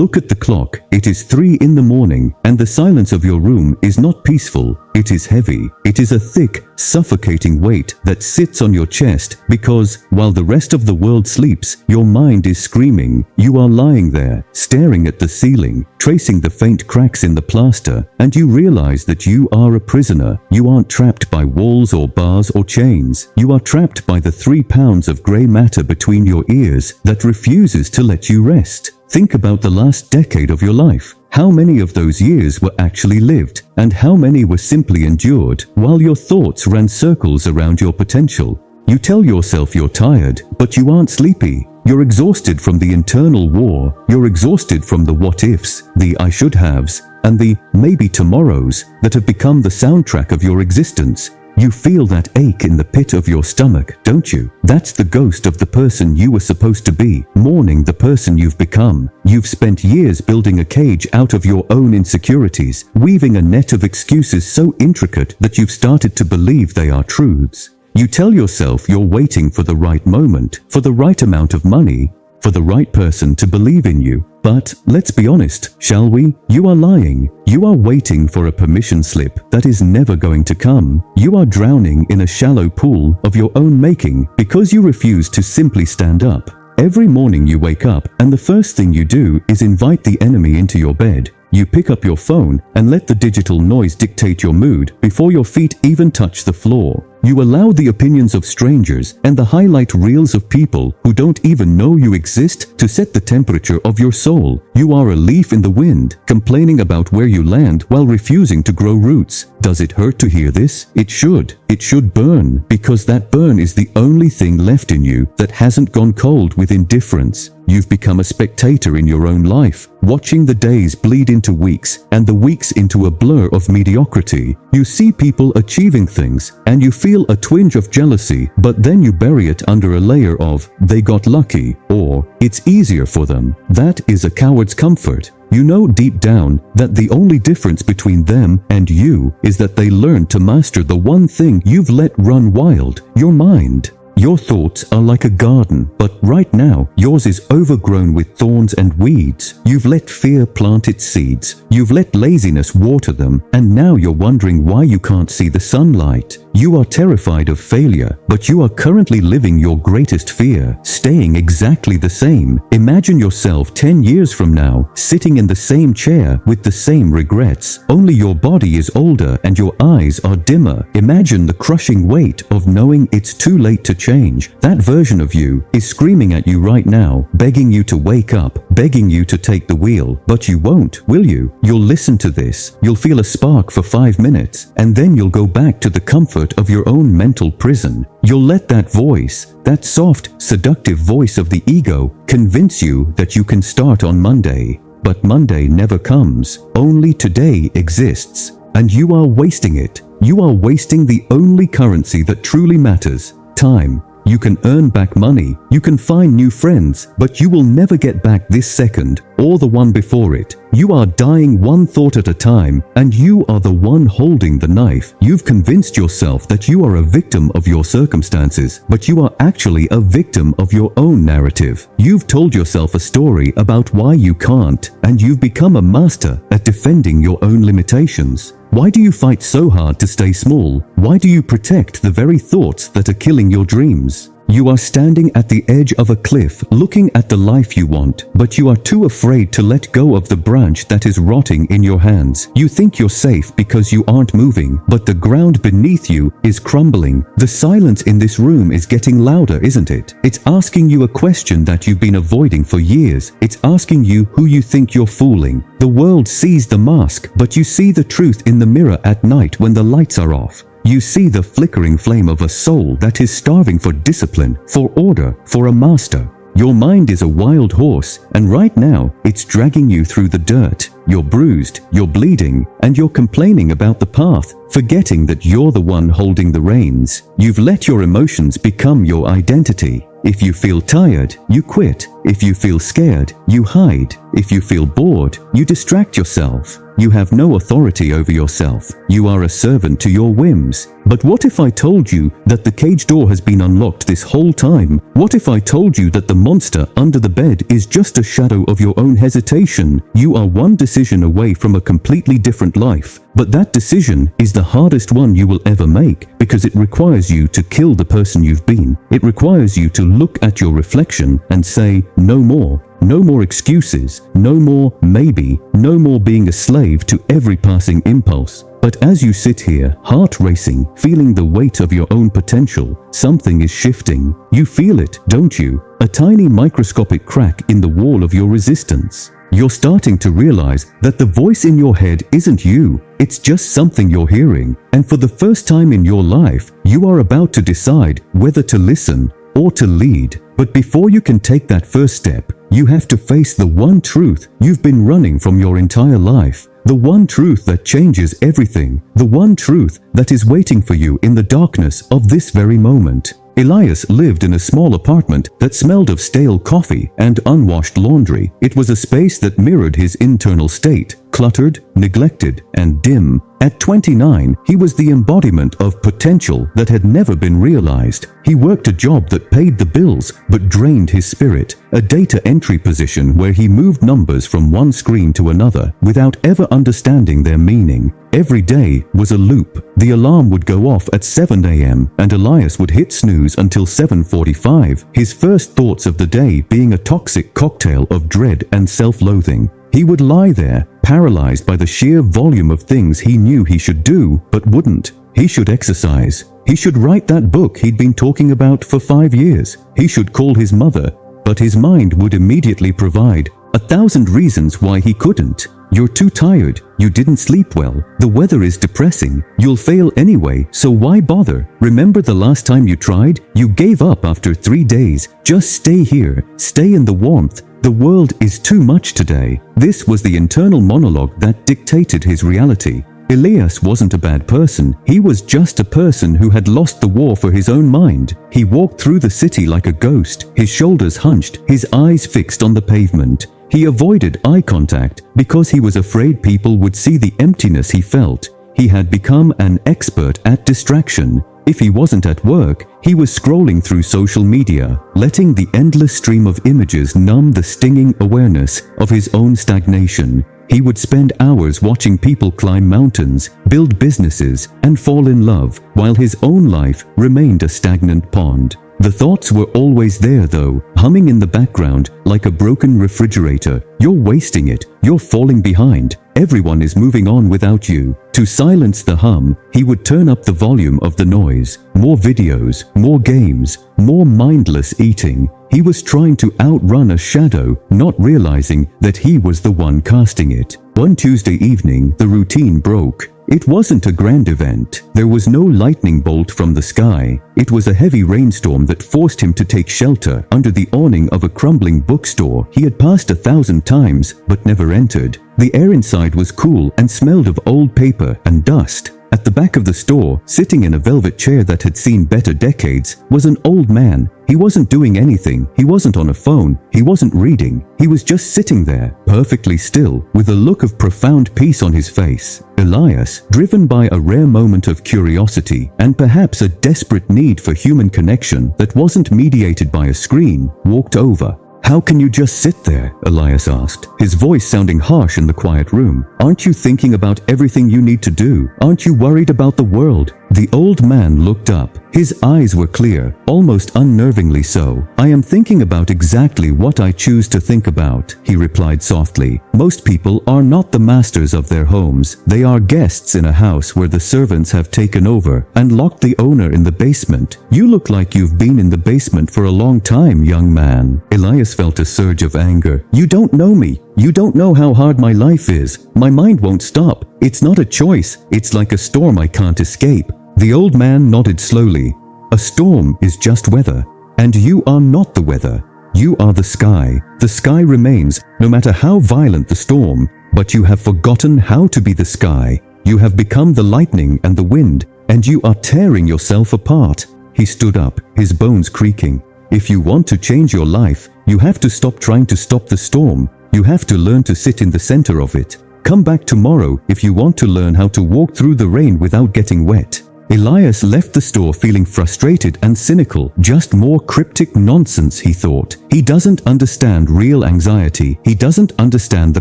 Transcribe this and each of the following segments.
look at the clock, it is 3 in the morning, and the silence of your room is not peaceful. It is heavy. It is a thick, suffocating weight that sits on your chest because, while the rest of the world sleeps, your mind is screaming. You are lying there, staring at the ceiling, tracing the faint cracks in the plaster, and you realize that you are a prisoner. You aren't trapped by walls or bars or chains. You are trapped by the 3 pounds of grey matter between your ears that refuses to let you rest. Think about the last decade of your life. How many of those years were actually lived, and how many were simply endured, while your thoughts ran circles around your potential? You tell yourself you're tired, but you aren't sleepy. You're exhausted from the internal war. You're exhausted from the what-ifs, the I should-haves, and the maybe tomorrows that have become the soundtrack of your existence. You feel that ache in the pit of your stomach, don't you? That's the ghost of the person you were supposed to be, mourning the person you've become. You've spent years building a cage out of your own insecurities, weaving a net of excuses so intricate that you've started to believe they are truths. You tell yourself you're waiting for the right moment, for the right amount of money, for the right person to believe in you. But let's be honest, shall we? You are lying. You are waiting for a permission slip that is never going to come. You are drowning in a shallow pool of your own making because you refuse to simply stand up. Every morning you wake up and the first thing you do is invite the enemy into your bed. You pick up your phone and let the digital noise dictate your mood before your feet even touch the floor. You allow the opinions of strangers and the highlight reels of people who don't even know you exist to set the temperature of your soul. You are a leaf in the wind, complaining about where you land while refusing to grow roots. Does it hurt to hear this? It should. It should burn, because that burn is the only thing left in you that hasn't gone cold with indifference. You've become a spectator in your own life, watching the days bleed into weeks and the weeks into a blur of mediocrity. You see people achieving things and you feel a twinge of jealousy, but then you bury it under a layer of "they got lucky" or "it's easier for them." That is a coward's comfort. You know deep down that the only difference between them and you is that they learned to master the one thing you've let run wild: your mind. Your thoughts are like a garden, but right now, yours is overgrown with thorns and weeds. You've let fear plant its seeds. You've let laziness water them, and now you're wondering why you can't see the sunlight. You are terrified of failure, but you are currently living your greatest fear, staying exactly the same. Imagine yourself 10 years from now, sitting in the same chair with the same regrets, only your body is older and your eyes are dimmer. Imagine the crushing weight of knowing it's too late to change. That version of you is screaming at you right now, begging you to wake up, begging you to take the wheel. But you won't, will you? You'll listen to this, you'll feel a spark for 5 minutes, and then you'll go back to the comfort of your own mental prison. You'll let that voice, that soft, seductive voice of the ego, convince you that you can start on Monday. But Monday never comes. Only today exists. And you are wasting it. You are wasting the only currency that truly matters: time. You can earn back money, you can find new friends, but you will never get back this second or the one before it. You are dying one thought at a time, and you are the one holding the knife. You've convinced yourself that you are a victim of your circumstances, but you are actually a victim of your own narrative. You've told yourself a story about why you can't, and you've become a master at defending your own limitations. Why do you fight so hard to stay small? Why do you protect the very thoughts that are killing your dreams? You are standing at the edge of a cliff, looking at the life you want, but you are too afraid to let go of the branch that is rotting in your hands. You think you're safe because you aren't moving, but the ground beneath you is crumbling. The silence in this room is getting louder, isn't it? It's asking you a question that you've been avoiding for years. It's asking you who you think you're fooling. The world sees the mask, but you see the truth in the mirror at night when the lights are off. You see the flickering flame of a soul that is starving for discipline, for order, for a master. Your mind is a wild horse, and right now, it's dragging you through the dirt. You're bruised, you're bleeding, and you're complaining about the path, forgetting that you're the one holding the reins. You've let your emotions become your identity. If you feel tired, you quit. If you feel scared, you hide. If you feel bored, you distract yourself. You have no authority over yourself. You are a servant to your whims. But what if I told you that the cage door has been unlocked this whole time? What if I told you that the monster under the bed is just a shadow of your own hesitation? You are one decision away from a completely different life. But that decision is the hardest one you will ever make because it requires you to kill the person you've been. It requires you to look at your reflection and say, no more. No more excuses, no more maybe, no more being a slave to every passing impulse. But as you sit here, heart racing, feeling the weight of your own potential, something is shifting. You feel it, don't you? A tiny microscopic crack in the wall of your resistance. You're starting to realize that the voice in your head isn't you. It's just something you're hearing. And for the first time in your life, you are about to decide whether to listen or to lead. But before you can take that first step, you have to face the one truth you've been running from your entire life. The one truth that changes everything. The one truth that is waiting for you in the darkness of this very moment. Elias lived in a small apartment that smelled of stale coffee and unwashed laundry. It was a space that mirrored his internal state, cluttered, neglected, and dim. At 29, he was the embodiment of potential that had never been realized. He worked a job that paid the bills but drained his spirit, a data entry position where he moved numbers from one screen to another without ever understanding their meaning. Every day was a loop. The alarm would go off at 7 a.m. and Elias would hit snooze until 7:45, his first thoughts of the day being a toxic cocktail of dread and self-loathing. He would lie there, paralyzed by the sheer volume of things he knew he should do but wouldn't. He should exercise. He should write that book he'd been talking about for 5 years. He should call his mother, but his mind would immediately provide 1,000 reasons why he couldn't. You're too tired. You didn't sleep well. The weather is depressing. You'll fail anyway, so why bother? Remember the last time you tried? You gave up after 3 days. Just stay here. Stay in the warmth. The world is too much today. This was the internal monologue that dictated his reality. Elias wasn't a bad person. He was just a person who had lost the war for his own mind. He walked through the city like a ghost, his shoulders hunched, his eyes fixed on the pavement. He avoided eye contact because he was afraid people would see the emptiness he felt. He had become an expert at distraction. If he wasn't at work, he was scrolling through social media, letting the endless stream of images numb the stinging awareness of his own stagnation. He would spend hours watching people climb mountains, build businesses, and fall in love, while his own life remained a stagnant pond. The thoughts were always there though, humming in the background like a broken refrigerator. You're wasting it. You're falling behind. Everyone is moving on without you. To silence the hum, he would turn up the volume of the noise. More videos, more games, more mindless eating. He was trying to outrun a shadow, not realizing that he was the one casting it. One Tuesday evening, the routine broke. It wasn't a grand event. There was no lightning bolt from the sky. It was a heavy rainstorm that forced him to take shelter under the awning of a crumbling bookstore he had passed 1,000 times but never entered. The air inside was cool and smelled of old paper and dust. At the back of the store, sitting in a velvet chair that had seen better decades, was an old man. He wasn't doing anything. He wasn't on a phone. He wasn't reading. He was just sitting there, perfectly still, with a look of profound peace on his face. Elias, driven by a rare moment of curiosity and perhaps a desperate need for human connection that wasn't mediated by a screen, walked over. "How can you just sit there?" Elias asked, his voice sounding harsh in the quiet room. "Aren't you thinking about everything you need to do? Aren't you worried about the world?" The old man looked up. His eyes were clear, almost unnervingly so. "I am thinking about exactly what I choose to think about," he replied softly. "Most people are not the masters of their homes. They are guests in a house where the servants have taken over and locked the owner in the basement. You look like you've been in the basement for a long time, young man." Elias felt a surge of anger. "You don't know me. You don't know how hard my life is. My mind won't stop. It's not a choice. It's like a storm I can't escape." The old man nodded slowly. "A storm is just weather, and you are not the weather. You are the sky. The sky remains, no matter how violent the storm, but you have forgotten how to be the sky. You have become the lightning and the wind, and you are tearing yourself apart." He stood up, his bones creaking. "If you want to change your life, you have to stop trying to stop the storm. You have to learn to sit in the center of it. Come back tomorrow if you want to learn how to walk through the rain without getting wet." Elias left the store feeling frustrated and cynical. Just more cryptic nonsense, he thought. He doesn't understand real anxiety. He doesn't understand the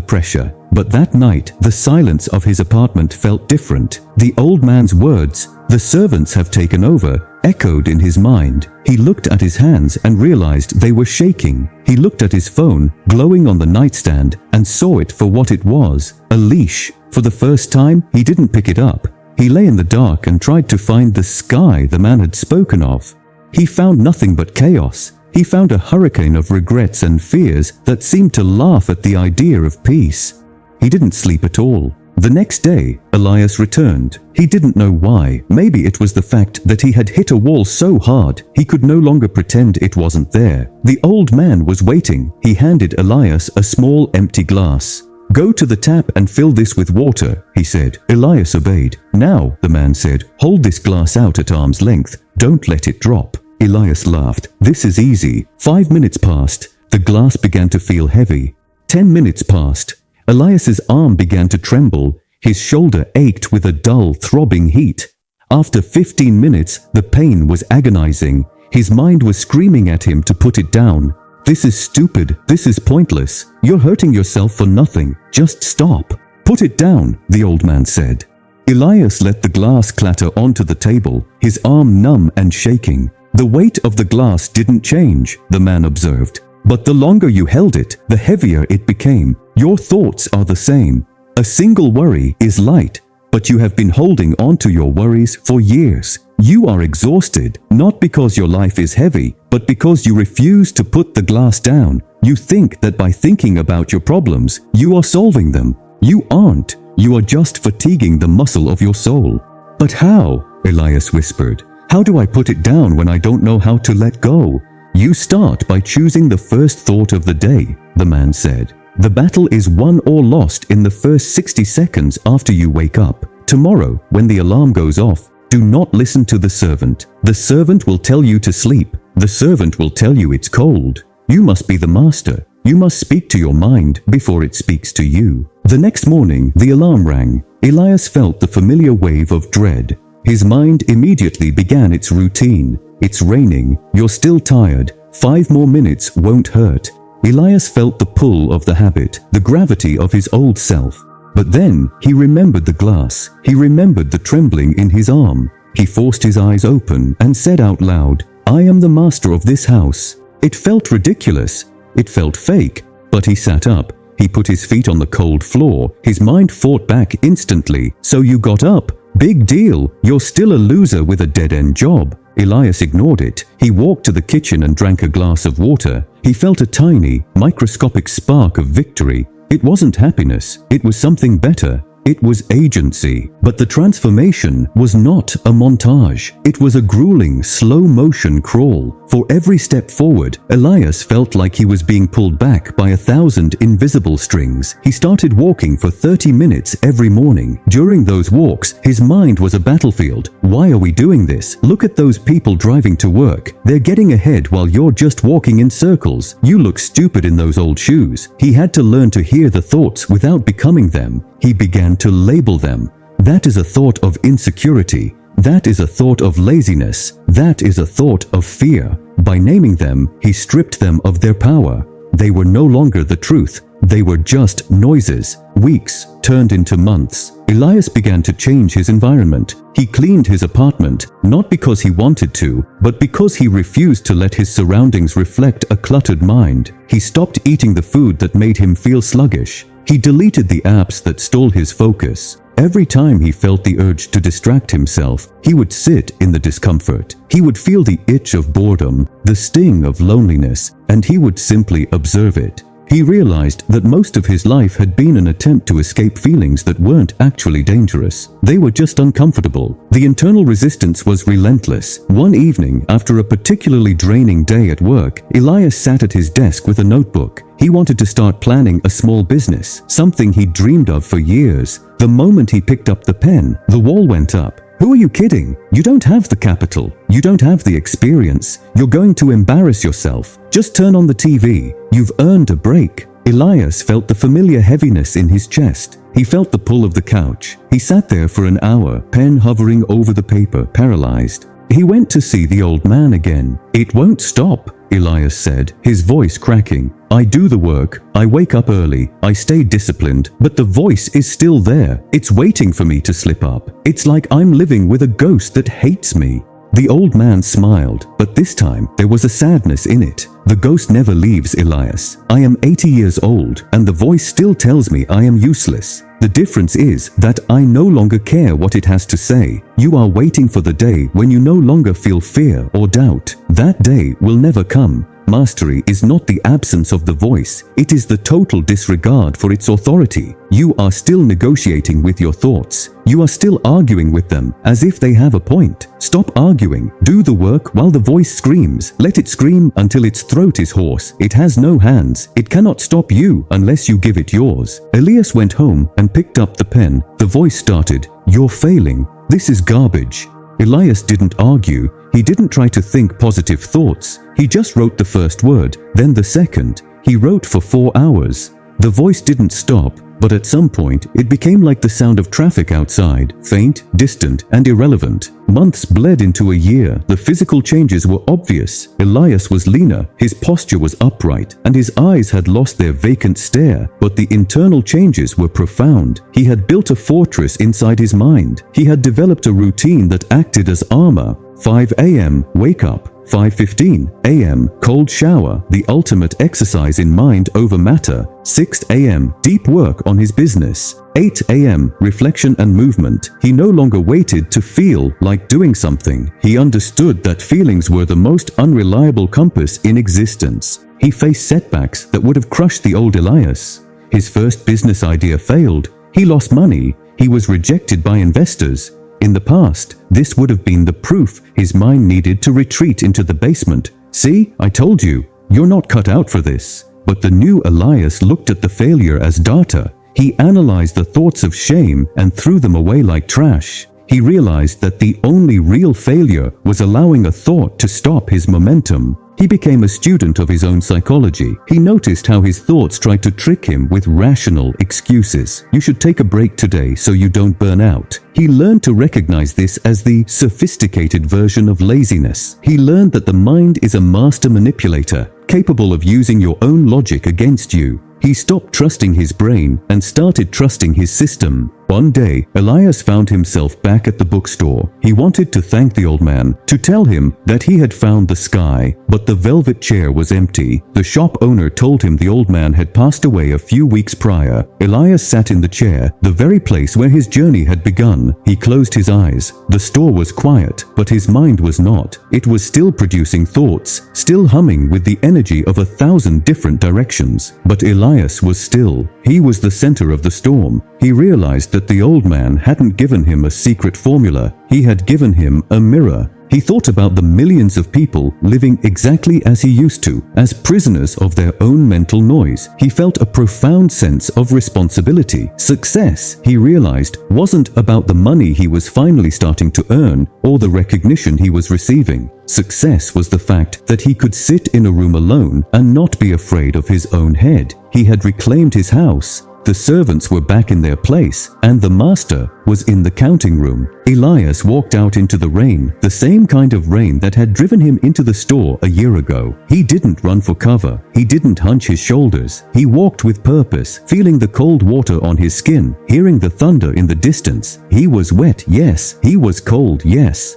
pressure. But that night, the silence of his apartment felt different. The old man's words, "The servants have taken over," echoed in his mind. He looked at his hands and realized they were shaking. He looked at his phone, glowing on the nightstand, and saw it for what it was, a leash. For the first time, he didn't pick it up. He lay in the dark and tried to find the sky the man had spoken of. He found nothing but chaos. He found a hurricane of regrets and fears that seemed to laugh at the idea of peace. He didn't sleep at all. The next day, Elias returned. He didn't know why. Maybe it was the fact that he had hit a wall so hard he could no longer pretend it wasn't there. The old man was waiting. He handed Elias a small empty glass. "Go to the tap and fill this with water," he said. Elias obeyed. "Now," the man said, "hold this glass out at arm's length. Don't let it drop." Elias laughed. "This is easy." 5 minutes passed. The glass began to feel heavy. 10 minutes passed. Elias's arm began to tremble. His shoulder ached with a dull, throbbing heat. After 15 minutes, the pain was agonizing. His mind was screaming at him to put it down. "This is stupid. This is pointless. You're hurting yourself for nothing. Just stop." "Put it down," the old man said. Elias let the glass clatter onto the table, his arm numb and shaking. "The weight of the glass didn't change," the man observed. "But the longer you held it, the heavier it became. Your thoughts are the same. A single worry is light, but you have been holding on to your worries for years. You are exhausted, not because your life is heavy, but because you refuse to put the glass down. You think that by thinking about your problems, you are solving them. You aren't. You are just fatiguing the muscle of your soul." "But how?" Elias whispered. "How do I put it down when I don't know how to let go?" "You start by choosing the first thought of the day," the man said. "The battle is won or lost in the first 60 seconds after you wake up. Tomorrow, when the alarm goes off, do not listen to the servant. The servant will tell you to sleep. The servant will tell you it's cold. You must be the master. You must speak to your mind before it speaks to you." The next morning, the alarm rang. Elias felt the familiar wave of dread. His mind immediately began its routine. "It's raining. You're still tired. 5 more minutes won't hurt." Elias felt the pull of the habit, the gravity of his old self. But then he remembered the glass. He remembered the trembling in his arm. He forced his eyes open and said out loud, "I am the master of this house." It felt ridiculous. It felt fake. But he sat up. He put his feet on the cold floor. His mind fought back instantly. "So you got up? Big deal. You're still a loser with a dead-end job." Elias ignored it. He walked to the kitchen and drank a glass of water. He felt a tiny, microscopic spark of victory. It wasn't happiness. It was something better. It was agency. But the transformation was not a montage. It was a grueling, slow-motion crawl. For every step forward, Elias felt like he was being pulled back by 1,000 invisible strings. He started walking for 30 minutes every morning. During those walks, his mind was a battlefield. Why are we doing this? Look at those people driving to work. They're getting ahead while you're just walking in circles. You look stupid in those old shoes. He had to learn to hear the thoughts without becoming them. He began to label them. That is a thought of insecurity. That is a thought of laziness. That is a thought of fear. By naming them, he stripped them of their power. They were no longer the truth. They were just noises. Weeks turned into months. Elias began to change his environment. He cleaned his apartment, not because he wanted to, but because he refused to let his surroundings reflect a cluttered mind. He stopped eating the food that made him feel sluggish. He deleted the apps that stole his focus. Every time he felt the urge to distract himself, he would sit in the discomfort. He would feel the itch of boredom, the sting of loneliness, and he would simply observe it. He realized that most of his life had been an attempt to escape feelings that weren't actually dangerous. They were just uncomfortable. The internal resistance was relentless. One evening, after a particularly draining day at work, Elias sat at his desk with a notebook. He wanted to start planning a small business, something he'd dreamed of for years. The moment he picked up the pen, the wall went up. Who are you kidding? You don't have the capital. You don't have the experience. You're going to embarrass yourself. Just turn on the TV. You've earned a break. Elias felt the familiar heaviness in his chest. He felt the pull of the couch. He sat there for an hour, pen hovering over the paper, paralyzed. He went to see the old man again. "It won't stop," Elias said, his voice cracking. "I do the work, I wake up early, I stay disciplined, but the voice is still there. It's waiting for me to slip up. It's like I'm living with a ghost that hates me." The old man smiled, but this time there was a sadness in it. "The ghost never leaves, Elias. I am 80 years old, and the voice still tells me I am useless. The difference is that I no longer care what it has to say. You are waiting for the day when you no longer feel fear or doubt. That day will never come. Mastery is not the absence of the voice, it is the total disregard for its authority. You are still negotiating with your thoughts. You are still arguing with them as if they have a point. Stop arguing. Do the work while the voice screams. Let it scream until its throat is hoarse. It has no hands. It cannot stop you unless you give it yours." Elias went home and picked up the pen. The voice started, "You're failing. This is garbage." Elias didn't argue. He didn't try to think positive thoughts. He just wrote the first word, then the second. He wrote for 4 hours. The voice didn't stop, but at some point it became like the sound of traffic outside, faint, distant, and irrelevant. Months bled into a year. The physical changes were obvious. Elias was leaner, his posture was upright, and his eyes had lost their vacant stare. But the internal changes were profound. He had built a fortress inside his mind. He had developed a routine that acted as armor. 5 a.m. wake up. 5:15 a.m. cold shower, the ultimate exercise in mind over matter. 6 a.m. deep work on his business. 8 a.m. reflection and movement. He no longer waited to feel like doing something. He understood that feelings were the most unreliable compass in existence. He faced setbacks that would have crushed the old Elias. His first business idea failed. He lost money. He was rejected by investors. In the past, this would have been the proof his mind needed to retreat into the basement. "See, I told you, you're not cut out for this." But the new Elias looked at the failure as data. He analyzed the thoughts of shame and threw them away like trash. He realized that the only real failure was allowing a thought to stop his momentum. He became a student of his own psychology. He noticed how his thoughts tried to trick him with rational excuses. "You should take a break today so you don't burn out." He learned to recognize this as the sophisticated version of laziness. He learned that the mind is a master manipulator, capable of using your own logic against you. He stopped trusting his brain and started trusting his system. One day, Elias found himself back at the bookstore. He wanted to thank the old man, to tell him that he had found the sky, but the velvet chair was empty. The shop owner told him the old man had passed away a few weeks prior. Elias sat in the chair, the very place where his journey had begun. He closed his eyes. The store was quiet, but his mind was not. It was still producing thoughts, still humming with the energy of 1,000 different directions. But Elias was still. He was the center of the storm. He realized that the old man hadn't given him a secret formula. He had given him a mirror. He thought about the millions of people living exactly as he used to, as prisoners of their own mental noise. He felt a profound sense of responsibility. Success, he realized, wasn't about the money he was finally starting to earn or the recognition he was receiving. Success was the fact that he could sit in a room alone and not be afraid of his own head. He had reclaimed his house. The servants were back in their place, and the master was in the counting room. Elias walked out into the rain, the same kind of rain that had driven him into the store a year ago. He didn't run for cover. He didn't hunch his shoulders. He walked with purpose, feeling the cold water on his skin, hearing the thunder in the distance. He was wet, yes. He was cold, yes.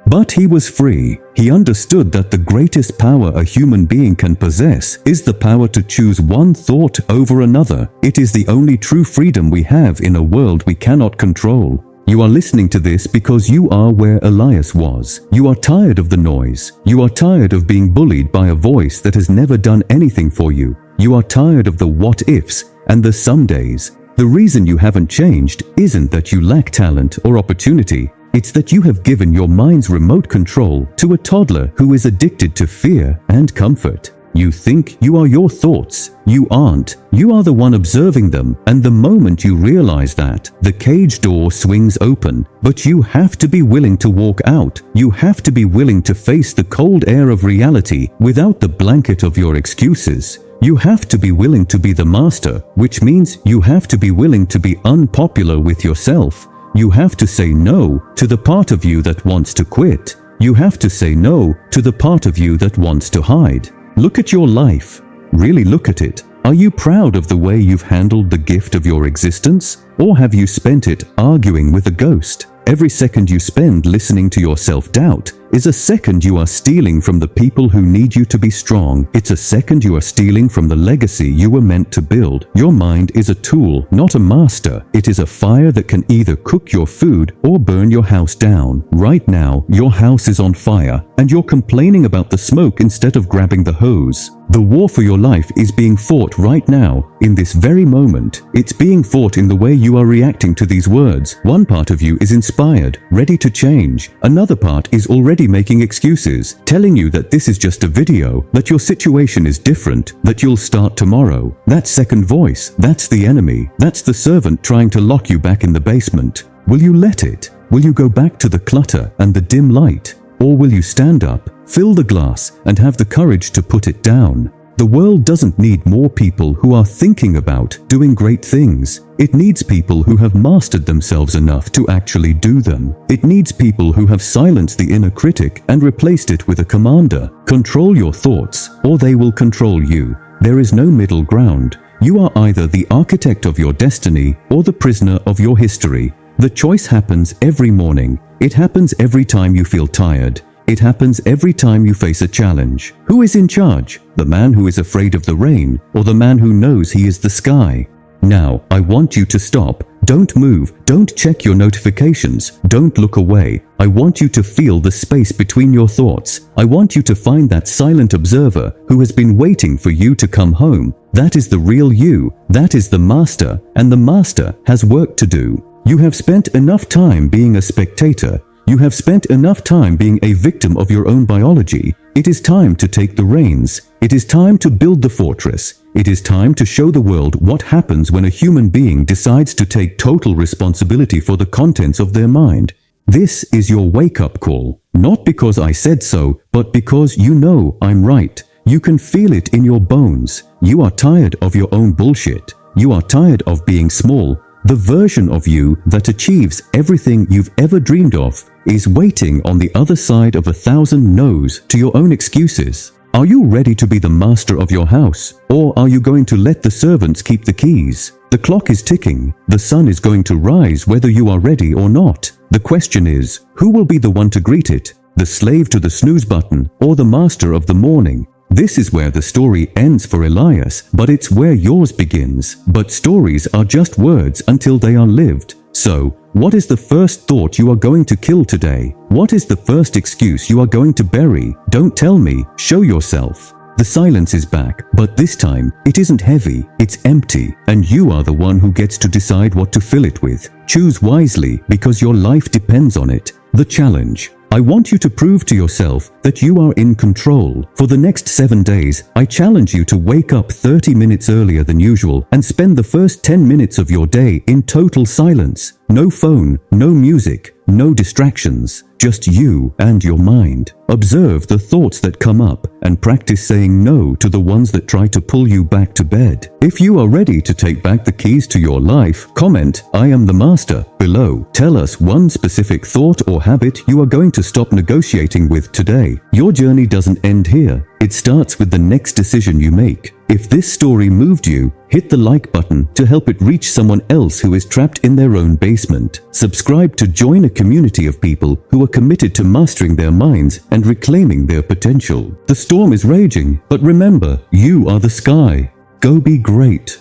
But he was free. He understood that the greatest power a human being can possess is the power to choose one thought over another. It is the only true freedom we have in a world we cannot control. You are listening to this because you are where Elias was. You are tired of the noise. You are tired of being bullied by a voice that has never done anything for you. You are tired of the what-ifs and the somedays. The reason you haven't changed isn't that you lack talent or opportunity. It's that you have given your mind's remote control to a toddler who is addicted to fear and comfort. You think you are your thoughts. You aren't. You are the one observing them, and the moment you realize that, the cage door swings open. But you have to be willing to walk out. You have to be willing to face the cold air of reality without the blanket of your excuses. You have to be willing to be the master, which means you have to be willing to be unpopular with yourself. You have to say no to the part of you that wants to quit. You have to say no to the part of you that wants to hide. Look at your life. Really look at it. Are you proud of the way you've handled the gift of your existence? Or have you spent it arguing with a ghost? Every second you spend listening to your self-doubt is a second you are stealing from the people who need you to be strong. It's a second you are stealing from the legacy you were meant to build. Your mind is a tool, not a master. It is a fire that can either cook your food or burn your house down. Right now, your house is on fire, and you're complaining about the smoke instead of grabbing the hose. The war for your life is being fought right now, in this very moment. It's being fought in the way you are reacting to these words. One part of you is inspired, ready to change. Another part is already making excuses, telling you that this is just a video, that your situation is different, that you'll start tomorrow. That second voice, that's the enemy. That's the servant trying to lock you back in the basement. Will you let it? Will you go back to the clutter and the dim light? Or will you stand up, fill the glass, and have the courage to put it down? The world doesn't need more people who are thinking about doing great things. It needs people who have mastered themselves enough to actually do them. It needs people who have silenced the inner critic and replaced it with a commander. Control your thoughts, or they will control you. There is no middle ground. You are either the architect of your destiny or the prisoner of your history. The choice happens every morning. It happens every time you feel tired. It happens every time you face a challenge. Who is in charge? The man who is afraid of the rain, or the man who knows he is the sky? Now, I want you to stop. Don't move. Don't check your notifications. Don't look away. I want you to feel the space between your thoughts. I want you to find that silent observer who has been waiting for you to come home. That is the real you. That is the master, and the master has work to do. You have spent enough time being a spectator. You have spent enough time being a victim of your own biology. It is time to take the reins. It is time to build the fortress. It is time to show the world what happens when a human being decides to take total responsibility for the contents of their mind. This is your wake-up call. Not because I said so, but because you know I'm right. You can feel it in your bones. You are tired of your own bullshit. You are tired of being small. The version of you that achieves everything you've ever dreamed of is waiting on the other side of 1,000 no's to your own excuses. Are you ready to be the master of your house, or are you going to let the servants keep the keys? The clock is ticking. The sun is going to rise whether you are ready or not. The question is, who will be the one to greet it? The slave to the snooze button or the master of the morning? This is where the story ends for Elias, but it's where yours begins. But stories are just words until they are lived. So, what is the first thought you are going to kill today? What is the first excuse you are going to bury? Don't tell me, show yourself. The silence is back, but this time it isn't heavy, it's empty, and you are the one who gets to decide what to fill it with. Choose wisely because your life depends on it. The challenge. I want you to prove to yourself that you are in control. For the next 7 days, I challenge you to wake up 30 minutes earlier than usual and spend the first 10 minutes of your day in total silence. No phone, no music, no distractions. Just you and your mind. Observe the thoughts that come up and practice saying no to the ones that try to pull you back to bed. If you are ready to take back the keys to your life, comment "I am the master" below. Tell us one specific thought or habit you are going to stop negotiating with today. Your journey doesn't end here. It starts with the next decision you make. If this story moved you, hit the like button to help it reach someone else who is trapped in their own basement. Subscribe to join a community of people who are committed to mastering their minds and reclaiming their potential. The storm is raging, but remember, you are the sky. Go be great.